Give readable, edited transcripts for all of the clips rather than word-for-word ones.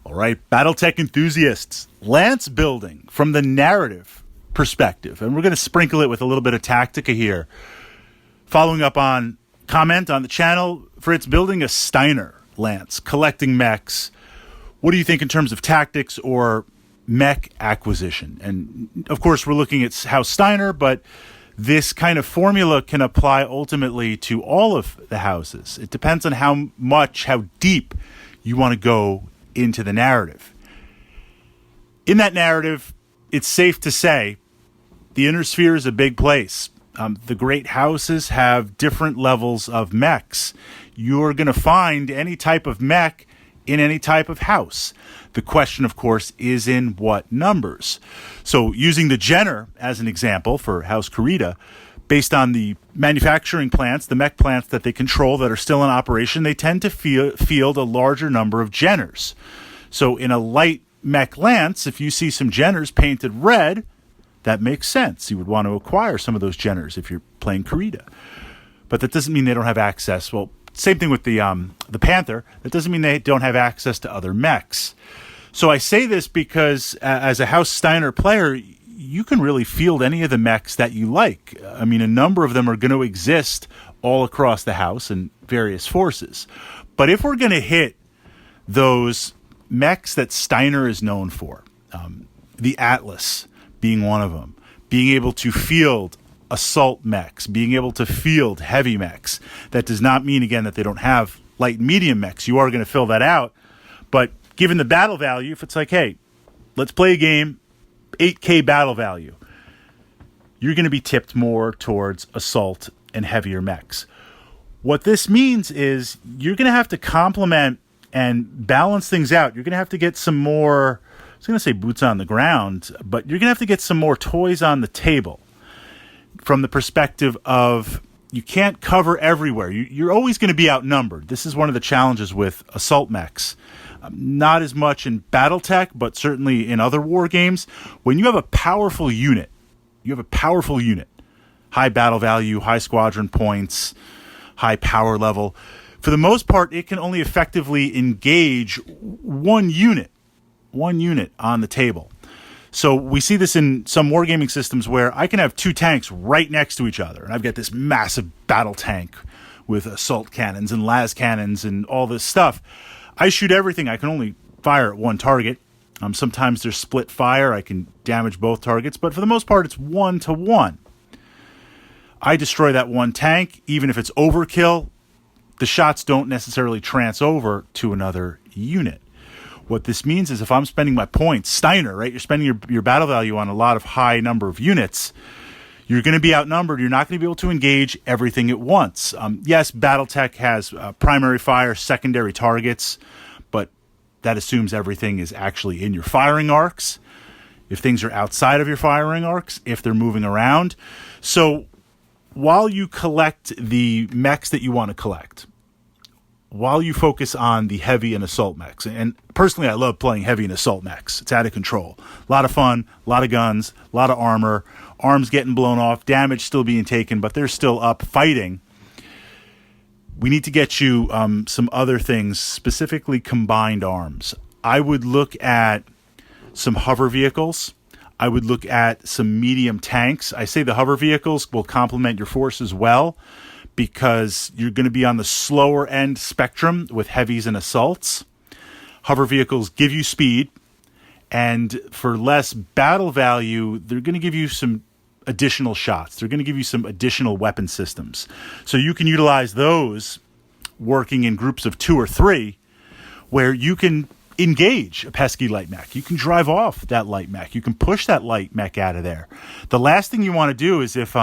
All right, Battletech enthusiasts, lance building from the narrative perspective. And we're going to sprinkle it with a little bit of Tactica here. Following up on comment on the channel, Fritz building a Steiner lance, collecting mechs. What do you think in terms of tactics or mech acquisition? And of course, we're looking at House Steiner, but this kind of formula can apply ultimately to all of the houses. It depends on how deep you want to go into the narrative. In that narrative, it's safe to say the inner sphere is a big place. The great houses have different levels of mechs. You're going to find any type of mech in any type of house. The question, of course, is in what numbers. So using the Jenner as an example for House Kurita, based on the manufacturing plants, the mech plants that they control that are still in operation, they tend to field a larger number of Jenners. So in a light mech lance, if you see some Jenners painted red, that makes sense. You would want to acquire some of those Jenners if you're playing Kurita. But that doesn't mean they don't have access. Well, same thing with the Panther. That doesn't mean they don't have access to other mechs. So I say this because as a House Steiner player, you can really field any of the mechs that you like. I mean, a number of them are going to exist all across the house in various forces. But if we're going to hit those mechs that Steiner is known for, the Atlas being one of them, being able to field assault mechs, being able to field heavy mechs. That does not mean, again, that they don't have light and medium mechs. You are going to fill that out. But given the battle value, if it's like, hey, let's play a game, 8K battle value, you're going to be tipped more towards assault and heavier mechs. What this means is you're going to have to complement and balance things out. You're going to have to get some more, I was going to say boots on the ground, but you're going to have to get some more toys on the table from the perspective of you can't cover everywhere. You're always going to be outnumbered. This is one of the challenges with assault mechs. Not as much in Battletech, but certainly in other war games. When you have a powerful unit, high battle value, high squadron points, high power level. For the most part, it can only effectively engage one unit on the table. So we see this in some wargaming systems where I can have two tanks right next to each other, and I've got this massive battle tank with assault cannons and las cannons and all this stuff. I shoot everything. I can only fire at one target. Sometimes there's split fire. I can damage both targets, but for the most part, it's 1-to-1. I destroy that one tank. Even if it's overkill, the shots don't necessarily trans over to another unit. What this means is if I'm spending my points, Steiner, right? You're spending your battle value on a lot of high number of units. You're going to be outnumbered. You're not going to be able to engage everything at once. Yes, Battletech has primary fire, secondary targets, but that assumes everything is actually in your firing arcs. If things are outside of your firing arcs, if they're moving around. So while you collect the mechs that you want to collect, while you focus on the heavy and assault mechs, and personally I love playing heavy and assault mechs. It's out of control. A lot of fun, a lot of guns, a lot of armor, arms getting blown off, damage still being taken, but they're still up fighting. We need to get you some other things, specifically combined arms. I would look at some hover vehicles. I would look at some medium tanks. I say the hover vehicles will complement your forces well because you're going to be on the slower end spectrum with heavies and assaults. Hover vehicles give you speed, and for less battle value, they're going to give you some additional shots. They're going to give you some additional weapon systems. So you can utilize those working in groups of 2 or 3 where you can engage a pesky light mech. You can drive off that light mech. You can push that light mech out of there. The last thing you want to do is if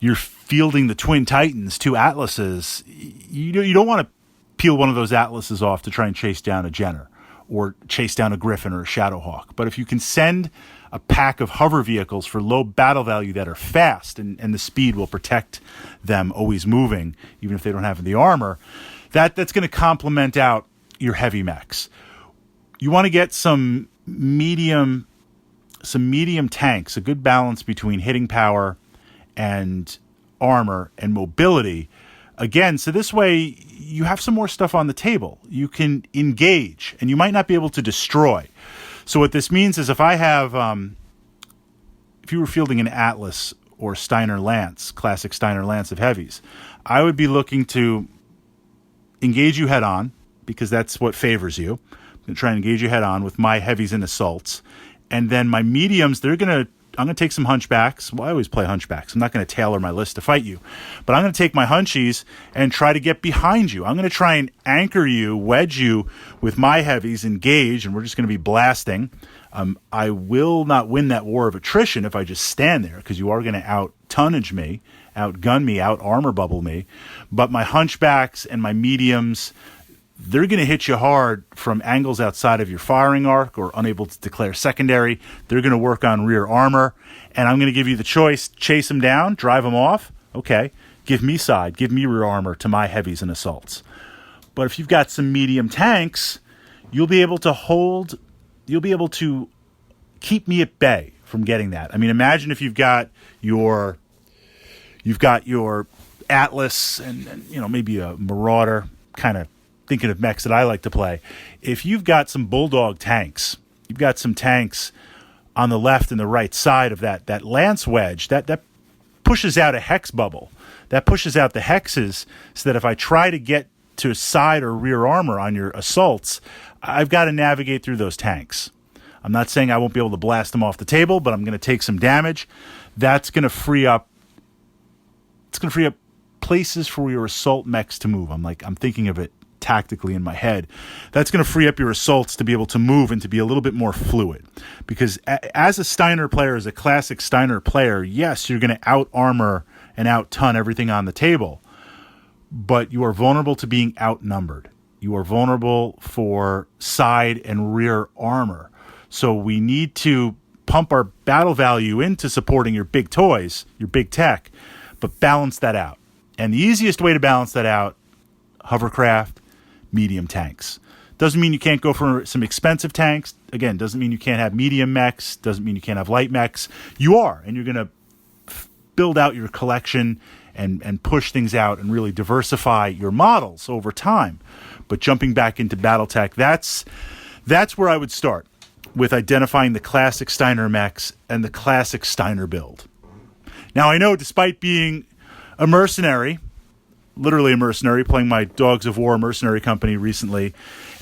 you're fielding the Twin Titans, 2 Atlases, you don't want to peel one of those Atlases off to try and chase down a Jenner or chase down a Griffin or a Shadowhawk. But if you can send a pack of hover vehicles for low battle value that are fast and the speed will protect them always moving, even if they don't have the armor, that's going to complement out your heavy mechs. You want to get some medium tanks, a good balance between hitting power and armor and mobility. Again, so this way you have some more stuff on the table. You can engage, and you might not be able to destroy. So what this means is if I have, if you were fielding an Atlas or Steiner Lance, classic Steiner Lance of heavies, I would be looking to engage you head on, because that's what favors you. I'm going to try and engage you head on with my heavies and assaults. And then my mediums, I'm going to take some hunchbacks. Well, I always play hunchbacks. I'm not going to tailor my list to fight you. But I'm going to take my hunchies and try to get behind you. I'm going to try and anchor you, wedge you with my heavies, engage, and we're just going to be blasting. I will not win that war of attrition if I just stand there, because you are going to out-tonnage me, outgun me, out-armor bubble me. But my hunchbacks and my mediums, they're going to hit you hard from angles outside of your firing arc or unable to declare secondary. They're going to work on rear armor. And I'm going to give you the choice, chase them down, drive them off. Okay, give me side, give me rear armor to my heavies and assaults. But if you've got some medium tanks, you'll be able to keep me at bay from getting that. I mean, imagine if you've got your Atlas and maybe a Marauder, kind of thinking of mechs that I like to play. If you've got some Bulldog tanks, you've got some tanks on the left and the right side of that lance wedge, that pushes out a hex bubble. That pushes out the hexes so that if I try to get to side or rear armor on your assaults, I've got to navigate through those tanks. I'm not saying I won't be able to blast them off the table, but I'm going to take some damage. That's going to free up places for your assault mechs to move. I'm thinking of it tactically in my head. That's going to free up your assaults to be able to move and to be a little bit more fluid. Because as a Steiner player, as a classic Steiner player, yes, you're going to out-armor and out-ton everything on the table, but you are vulnerable to being outnumbered. You are vulnerable for side and rear armor. So we need to pump our battle value into supporting your big toys, your big tech, but balance that out. And the easiest way to balance that out, hovercraft, medium tanks. Doesn't mean you can't go for some expensive tanks. Again, doesn't mean you can't have medium mechs. Doesn't mean you can't have light mechs. You are, and you're going to build out your collection and push things out and really diversify your models over time. But jumping back into Battletech, that's where I would start, with identifying the classic Steiner mechs and the classic Steiner build. Now, I know despite being a mercenary, literally a mercenary, playing my Dogs of War mercenary company recently,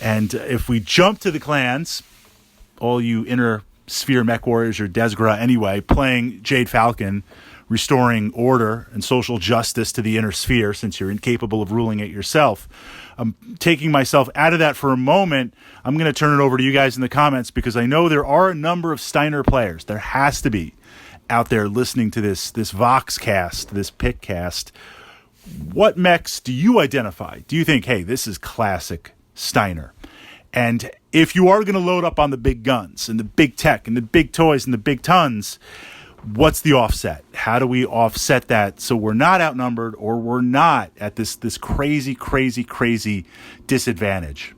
and if we jump to the clans, all you inner sphere mech warriors, or Desgra anyway, playing Jade Falcon, restoring order and social justice to the inner sphere since you're incapable of ruling it yourself. I'm taking myself out of that for a moment. I'm going to turn it over to you guys in the comments, because I know there are a number of Steiner players. There has to be out there listening to this Voxcast, this Pickcast. What mechs do you identify? Do you think, hey, this is classic Steiner? And if you are going to load up on the big guns and the big tech and the big toys and the big tons, what's the offset? How do we offset that so we're not outnumbered or we're not at this crazy, crazy, crazy disadvantage?